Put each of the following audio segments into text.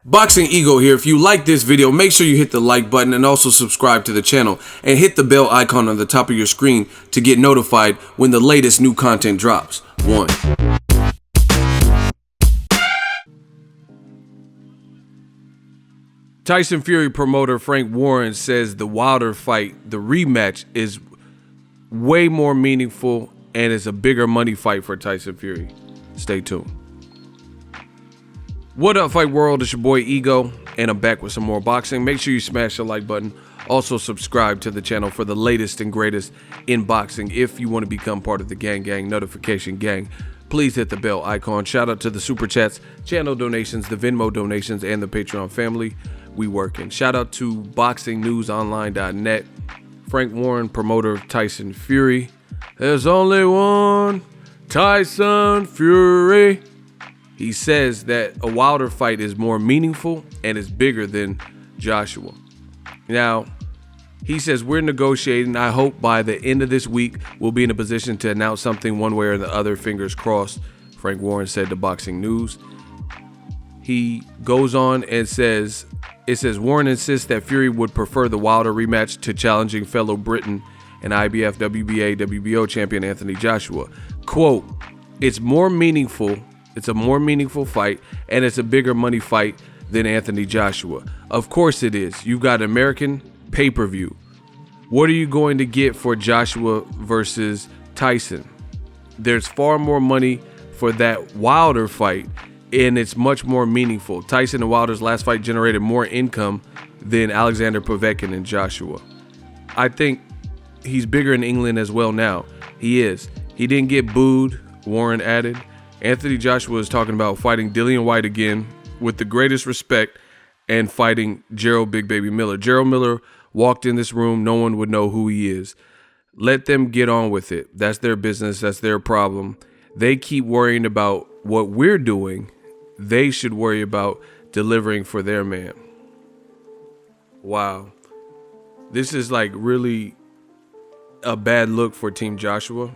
Boxingego here. If you like this video, make sure you hit the like button and also subscribe to the channel and hit the bell icon on the top of your screen to get notified when the latest new content drops. 1. Tyson Fury promoter Frank Warren says the Wilder fight, the rematch, is way more meaningful and is a bigger money fight for Tyson Fury. Stay tuned. What up, Fight World? It's your boy Ego, and I'm back with some more boxing. Make sure you smash the like button. Also subscribe to the channel for the latest and greatest in boxing. If you want to become part of the gang notification gang, please hit the bell icon. Shout out to the super chats, channel donations, the Venmo donations, and the Patreon family. We working. Shout out to BoxingNewsOnline.net. Frank Warren, promoter of Tyson Fury. There's only one Tyson Fury. He says that a Wilder fight is more meaningful and is bigger than Joshua. Now, he says we're negotiating. I hope by the end of this week we'll be in a position to announce something one way or the other. Fingers crossed, Frank Warren said to Boxing News. He goes on and says, Warren insists that Fury would prefer the Wilder rematch to challenging fellow Briton and IBF, WBA, WBO champion Anthony Joshua. Quote, it's a more meaningful fight, and it's a bigger money fight than Anthony Joshua. Of course it is. You've got American pay-per-view. What are you going to get for Joshua versus Tyson? There's far more money for that Wilder fight, and it's much more meaningful. Tyson and Wilder's last fight generated more income than Alexander Povetkin and Joshua. I think he's bigger in England as well now. He is. He didn't get booed, Warren added. Anthony Joshua is talking about fighting Dillian Whyte again with the greatest respect and fighting Gerald Big Baby Miller. Gerald Miller walked in this room. No one would know who he is. Let them get on with it. That's their business. That's their problem. They keep worrying about what we're doing. They should worry about delivering for their man. Wow. This is like really a bad look for Team Joshua.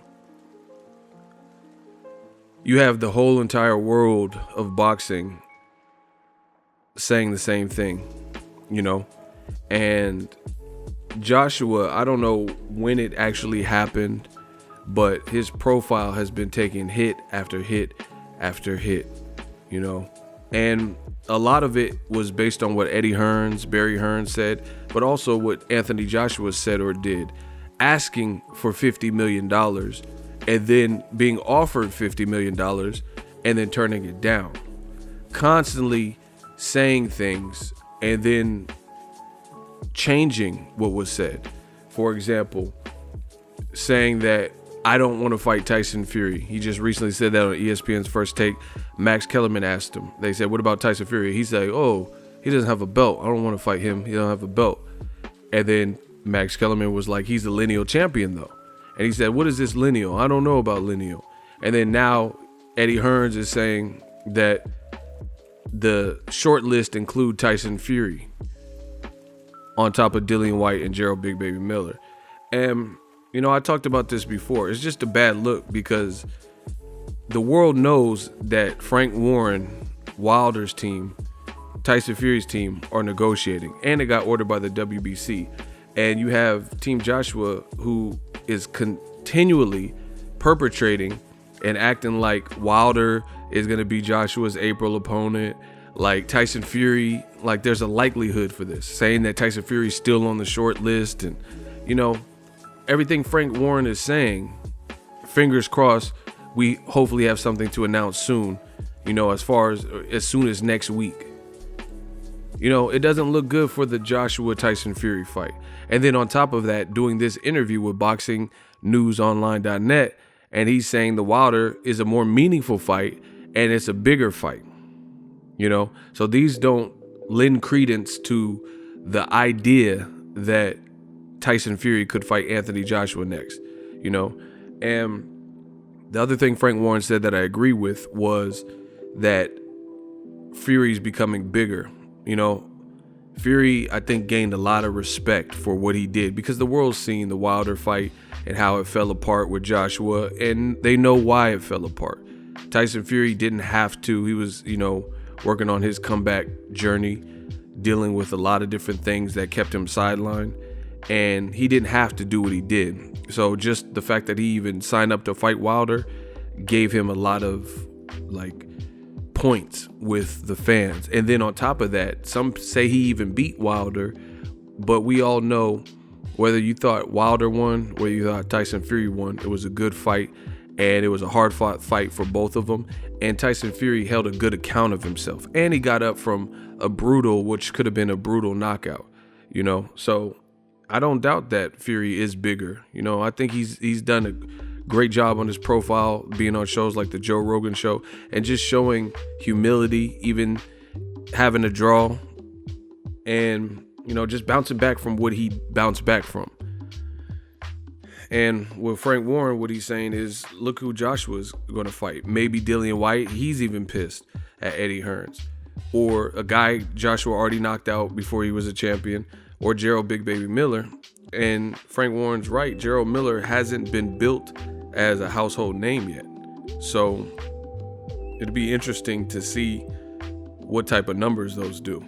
You have the whole entire world of boxing saying the same thing, you know? And Joshua, I don't know when it actually happened, but his profile has been taking hit after hit after hit, you know? And a lot of it was based on what Barry Hearns said, but also what Anthony Joshua said or did. Asking for $50 million and then being offered $50 million and then turning it down. Constantly saying things and then changing what was said. For example, saying that I don't want to fight Tyson Fury. He just recently said that on ESPN's First Take. Max Kellerman asked him. They said, what about Tyson Fury? He said, oh, he doesn't have a belt. I don't want to fight him. He don't have a belt. And then Max Kellerman was like, he's the lineal champion though. And he said, what is this lineal? I don't know about lineal. And then now Eddie Hearns is saying that the short list include Tyson Fury on top of Dillian Whyte and Gerald Big Baby Miller. And, you know, I talked about this before. It's just a bad look because the world knows that Frank Warren, Wilder's team, Tyson Fury's team are negotiating. And it got ordered by the WBC. And you have Team Joshua who is continually perpetrating and acting like Wilder is going to be Joshua's April opponent, like Tyson Fury, like there's a likelihood for this, saying that Tyson Fury's still on the short list. And, you know, everything Frank Warren is saying, fingers crossed, we hopefully have something to announce soon, you know, as soon as next week. You know, it doesn't look good for the Joshua-Tyson Fury fight. And then on top of that, doing this interview with BoxingNewsOnline.net, and he's saying the Wilder is a more meaningful fight and it's a bigger fight. You know, so these don't lend credence to the idea that Tyson Fury could fight Anthony Joshua next, you know. And the other thing Frank Warren said that I agree with was that Fury's becoming bigger. You know, Fury, I think, gained a lot of respect for what he did because the world's seen the Wilder fight and how it fell apart with Joshua, and they know why it fell apart. Tyson Fury didn't have to. He was, you know, working on his comeback journey, dealing with a lot of different things that kept him sidelined, and he didn't have to do what he did. So just the fact that he even signed up to fight Wilder gave him a lot of like points with the fans. And then on top of that, some say he even beat Wilder, but we all know, whether you thought Wilder won, whether you thought Tyson Fury won, it was a good fight, and it was a hard-fought fight for both of them. And Tyson Fury held a good account of himself, and he got up from a brutal, which could have been a brutal knockout, you know. So I don't doubt that Fury is bigger. You know, I think he's done a great job on his profile, being on shows like the Joe Rogan show, and just showing humility, even having a draw, and you know, just bouncing back from what he bounced back from. And with Frank Warren, what he's saying is, look who Joshua's going to fight. Maybe Dillian White. He's even pissed at Eddie Hearns. Or a guy Joshua already knocked out before he was a champion. Or Gerald Big Baby Miller. And Frank Warren's right. Gerald Miller hasn't been built as a household name yet. So it'd be interesting to see what type of numbers those do.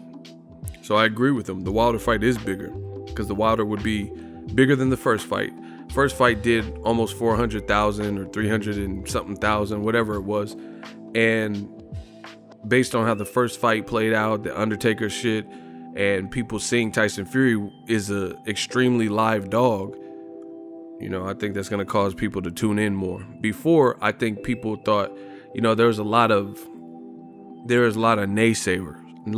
So I agree with him. The Wilder fight is bigger, because the Wilder would be bigger than the first fight. First fight did almost 400,000 or 300 and something thousand, whatever it was. And based on how the first fight played out, the Undertaker shit, and people seeing Tyson Fury is a extremely live dog, you know, I think that's going to cause people to tune in more. Before, I think people thought, you know, there was a lot of naysayers. A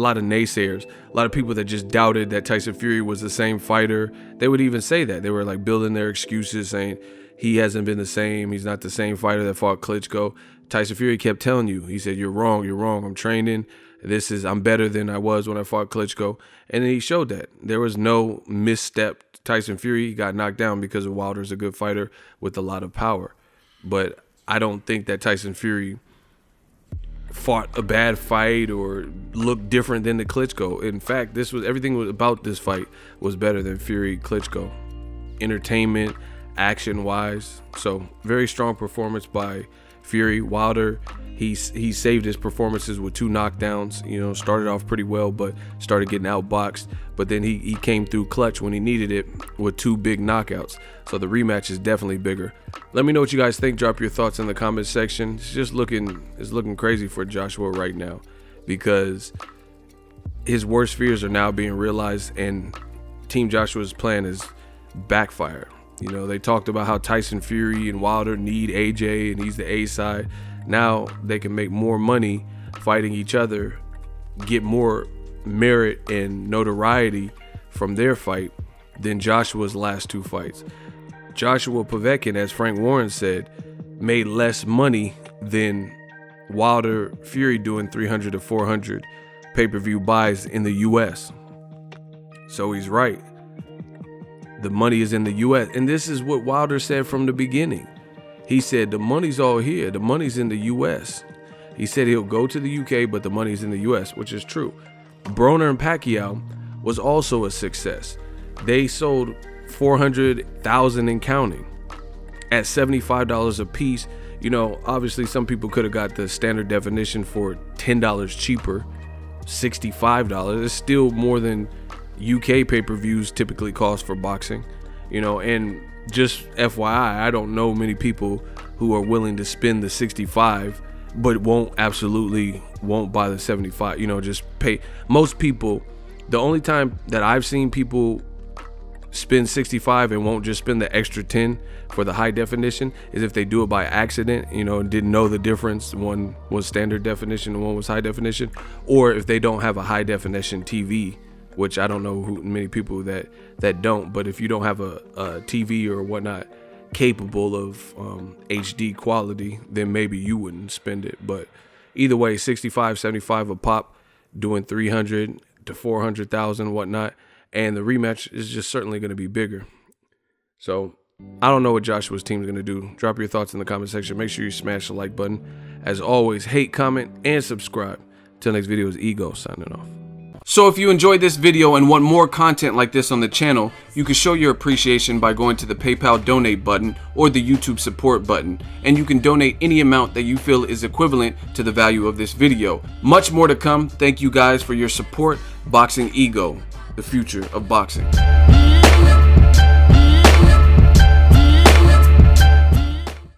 lot of people that just doubted that Tyson Fury was the same fighter. They would even say that. They were like building their excuses, saying he hasn't been the same. He's not the same fighter that fought Klitschko. Tyson Fury kept telling you, he said, you're wrong. I'm training. I'm better than I was when I fought Klitschko. And then he showed that. There was no misstep. Tyson Fury got knocked down because Wilder's a good fighter with a lot of power. But I don't think that Tyson Fury fought a bad fight or looked different than the Klitschko. In fact, everything about this fight was better than Fury Klitschko. Entertainment, action wise. So very strong performance by Fury. Wilder, he saved his performances with 2 knockdowns. You know, started off pretty well, but started getting outboxed. But then he came through clutch when he needed it with 2 big knockouts. So the rematch is definitely bigger. Let me know what you guys think. Drop your thoughts in the comment section. It's looking crazy for Joshua right now, because his worst fears are now being realized, and Team Joshua's plan is backfired. You know, they talked about how Tyson Fury and Wilder need AJ, and he's the A side. Now they can make more money fighting each other, get more merit and notoriety from their fight than Joshua's last 2 fights. Joshua Povetkin, as Frank Warren said, made less money than Wilder Fury doing 300 to 400 pay-per-view buys in the US. So he's right. The money is in the US. And this is what Wilder said from the beginning. He said the money's all here. The money's in the US. He said he'll go to the UK, but the money's in the US, which is true. Broner and Pacquiao was also a success. They sold 400,000 and counting at $75 a piece. You know, obviously some people could have got the standard definition for $10 cheaper, $65. It's still more than UK pay-per-views typically cost for boxing, you know. And just FYI, I don't know many people who are willing to spend the 65 but absolutely won't buy the 75, you know, just pay. Most people, the only time that I've seen people spend 65 and won't just spend the extra 10 for the high definition is if they do it by accident, you know, and didn't know the difference. One was standard definition and one was high definition, or if they don't have a high definition TV, which I don't know many people that don't, but if you don't have a TV or whatnot capable of HD quality, then maybe you wouldn't spend it. But either way, 65, 75 a pop, doing 300 to 400,000 whatnot, and the rematch is just certainly going to be bigger. So I don't know what Joshua's team is going to do. Drop your thoughts in the comment section. Make sure you smash the like button. As always, hate, comment, and subscribe. Till next video is Ego signing off. So if you enjoyed this video and want more content like this on the channel, you can show your appreciation by going to the PayPal donate button or the YouTube support button, and you can donate any amount that you feel is equivalent to the value of this video. Much more to come. Thank you guys for your support. Boxingego, the future of boxing.